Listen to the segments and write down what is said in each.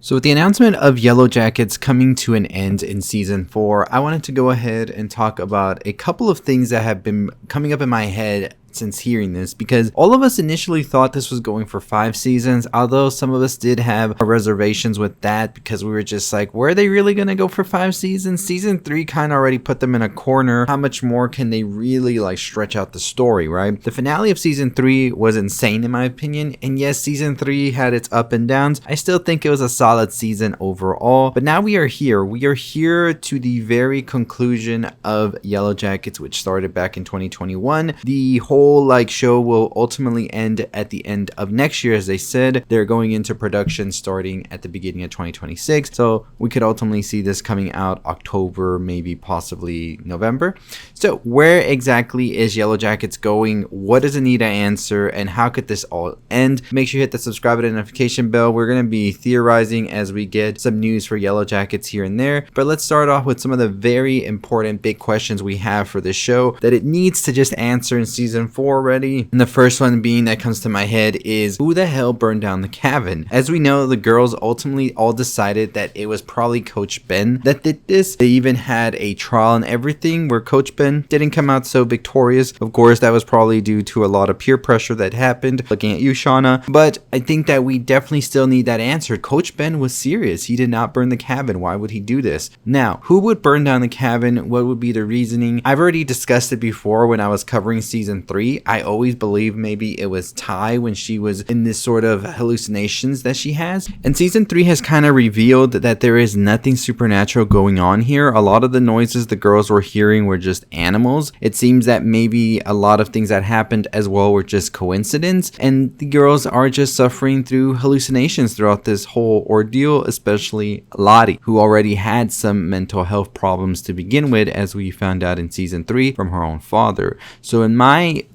So with the announcement of Yellowjackets coming to an end in season 4, I wanted to go ahead and talk about a couple of things that have been coming up in my head since hearing this, because all of us initially thought this was going for 5 seasons, although some of us did have reservations with that because we were just like, were they really going to go for 5 seasons? Season 3 kind of already put them in a corner. How much more can they really stretch out the story, right? The finale of season 3 was insane in my opinion, and yes, season 3 had its up and downs. I still think it was a solid season overall, but now we are here to the very conclusion of Yellowjackets, which started back in 2021. The whole show will ultimately end at the end of next year. As they said, they're going into production starting at the beginning of 2026, so we could ultimately see this coming out October, maybe possibly November. So where exactly is Yellowjackets going? What does it need to answer, and how could this all end? Make sure you hit the subscribe and notification bell. We're going to be theorizing as we get some news for Yellowjackets here and there, but let's start off with some of the very important big questions we have for this show that it needs to just answer in season 4 already. And the first one being that comes to my head is, who the hell burned down the cabin? As we know, the girls ultimately all decided that it was probably Coach Ben that did this. They even had a trial and everything where Coach Ben didn't come out so victorious. Of course, that was probably due to a lot of peer pressure that happened. Looking at you, Shauna. But I think that we definitely still need that answered. Coach Ben was serious. He did not burn the cabin. Why would he do this? Now, who would burn down the cabin? What would be the reasoning? I've already discussed it before when I was covering season 3. I always believe maybe it was Ty when she was in this sort of hallucinations that she has. And season 3 has kind of revealed that there is nothing supernatural going on here. A lot of the noises the girls were hearing were just animals. It seems that maybe a lot of things that happened as well were just coincidence, and the girls are just suffering through hallucinations throughout this whole ordeal, especially Lottie, who already had some mental health problems to begin with, as we found out in season 3 from her own father. So in my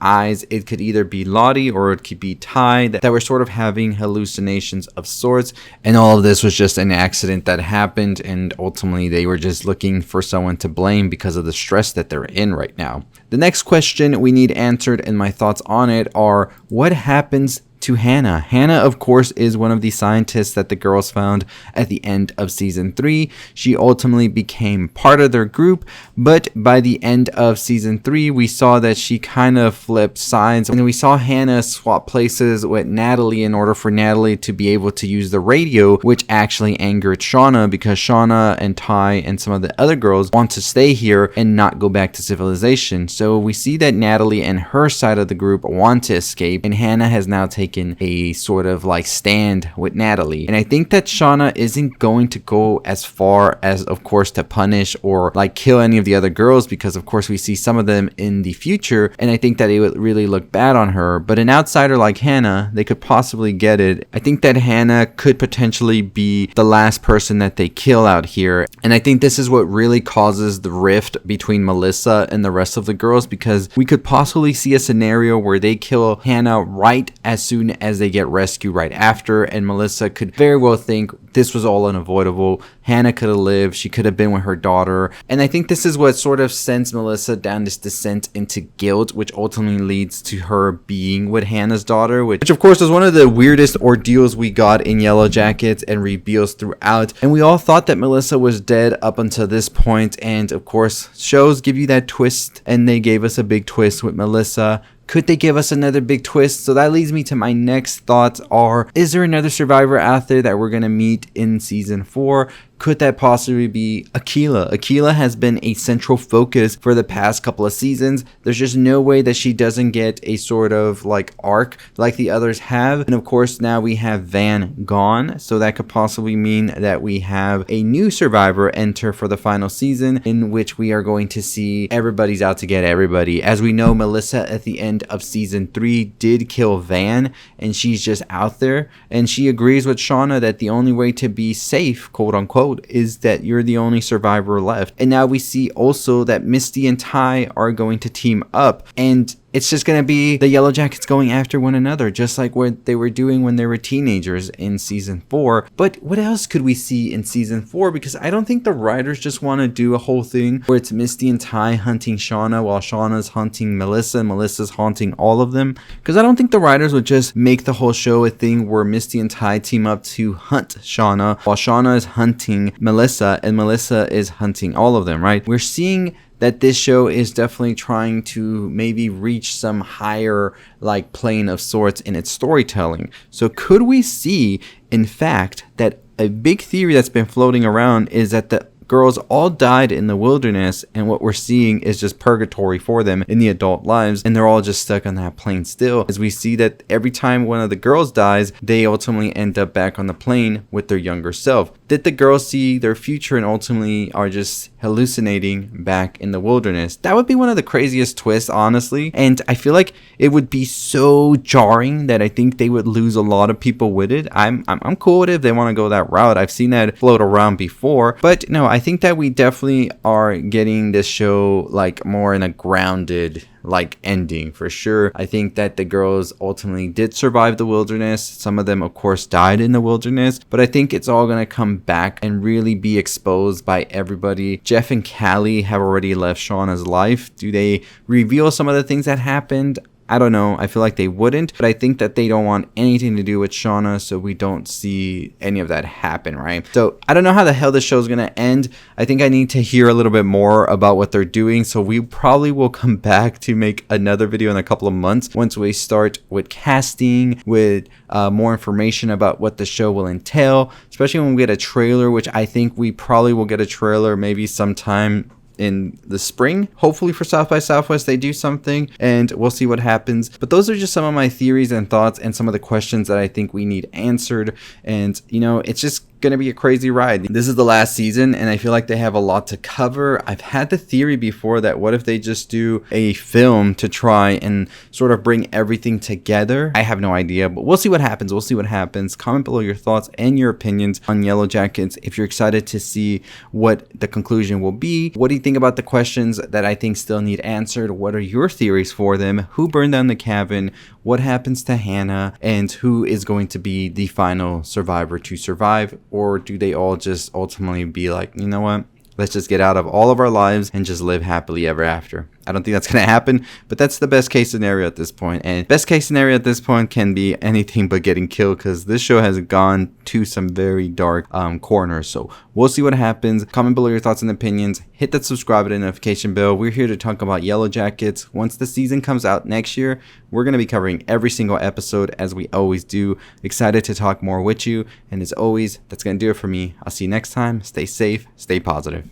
eyes, it could either be Lottie or it could be Ty that were sort of having hallucinations of sorts, and all of this was just an accident that happened, and ultimately they were just looking for someone to blame because of the stress that they're in right now. The next question we need answered, and my thoughts on it are, what happens to Hannah? Hannah, of course, is one of the scientists that the girls found at the end of season 3. She ultimately became part of their group, but by the end of season 3, we saw that she kind of flipped sides, and we saw Hannah swap places with Natalie in order for Natalie to be able to use the radio, which actually angered Shauna because Shauna and Ty and some of the other girls want to stay here and not go back to civilization. So we see that Natalie and her side of the group want to escape, and Hannah has now taken a sort of stand with Natalie. And I think that Shauna isn't going to go as far as, of course, to punish or kill any of the other girls, because of course we see some of them in the future, and I think that it would really look bad on her. But an outsider like Hannah, they could possibly get it. I think that Hannah could potentially be the last person that they kill out here, and I think this is what really causes the rift between Melissa and the rest of the girls, because we could possibly see a scenario where they kill Hannah right as soon as they get rescued right after, and Melissa could very well think this was all unavoidable. Hannah could have lived. She could have been with her daughter. And I think this is what sort of sends Melissa down this descent into guilt, which ultimately leads to her being with Hannah's daughter, which of course was one of the weirdest ordeals we got in Yellowjackets and reveals throughout. And we all thought that Melissa was dead up until this point, and of course shows give you that twist, and they gave us a big twist with Melissa. Could they give us another big twist? So that leads me to my next thoughts are, is there another survivor out there that we're going to meet in season 4? Could that possibly be Akila? Akila has been a central focus for the past couple of seasons. There's just no way that she doesn't get a sort of arc like the others have. And of course, now we have Van gone. So that could possibly mean that we have a new survivor enter for the final season, in which we are going to see everybody's out to get everybody. As we know, Melissa at the end of season 3 did kill Van, and she's just out there. And she agrees with Shauna that the only way to be safe, quote unquote, is that you're the only survivor left. And now we see also that Misty and Ty are going to team up, and it's just going to be the Yellowjackets going after one another, just like what they were doing when they were teenagers in season 4. But what else could we see in season 4? Because I don't think the writers just want to do a whole thing where it's Misty and Ty hunting Shauna while Shauna's hunting Melissa and Melissa's haunting all of them. Because I don't think the writers would just make the whole show a thing where Misty and Ty team up to hunt Shauna while Shauna is hunting Melissa and Melissa is hunting all of them, right? We're seeing that this show is definitely trying to maybe reach some higher like plane of sorts in its storytelling. So could we see, in fact, that a big theory that's been floating around is that the girls all died in the wilderness, and what we're seeing is just purgatory for them in the adult lives, and they're all just stuck on that plane still, as we see that every time one of the girls dies, they ultimately end up back on the plane with their younger self. Did the girls see their future and ultimately are just hallucinating back in the wilderness? That would be one of the craziest twists, honestly, and I feel like it would be so jarring that I think they would lose a lot of people with it. I'm cool with it if they want to go that route. I've seen that float around before, but no, I think that we definitely are getting this show like more in a grounded like ending for sure. I think that the girls ultimately did survive the wilderness. Some of them of course died in the wilderness, but I think it's all gonna come back and really be exposed by everybody. Jeff and Callie have already left Shauna's life. Do they reveal some of the things that happened? I don't know. I feel like they wouldn't, but I think that they don't want anything to do with Shauna, so we don't see any of that happen, right? So I don't know how the hell this show is going to end. I think I need to hear a little bit more about what they're doing, so we probably will come back to make another video in a couple of months once we start with casting, with more information about what the show will entail, especially when we get a trailer, which I think we probably will get a trailer maybe sometime in the spring. Hopefully for South by Southwest they do something, and we'll see what happens. But those are just some of my theories and thoughts and some of the questions that I think we need answered. And you know, it's just gonna be a crazy ride. This is the last season and I feel like they have a lot to cover. I've had the theory before that what if they just do a film to try and sort of bring everything together. I have no idea, but we'll see what happens. We'll see what happens. Comment below your thoughts and your opinions on Yellowjackets. If you're excited to see what the conclusion will be, what do you think about the questions that I think still need answered? What are your theories for them? Who burned down the cabin? What happens to Hannah? And who is going to be the final survivor to survive? Or do they all just ultimately be like, you know what? Let's just get out of all of our lives and just live happily ever after. I don't think that's going to happen, but that's the best case scenario at this point. And best case scenario at this point can be anything but getting killed, because this show has gone to some very dark corners. So we'll see what happens. Comment below your thoughts and opinions. Hit that subscribe and notification bell. We're here to talk about Yellowjackets. Once the season comes out next year, we're going to be covering every single episode as we always do. Excited to talk more with you. And as always, that's going to do it for me. I'll see you next time. Stay safe. Stay positive.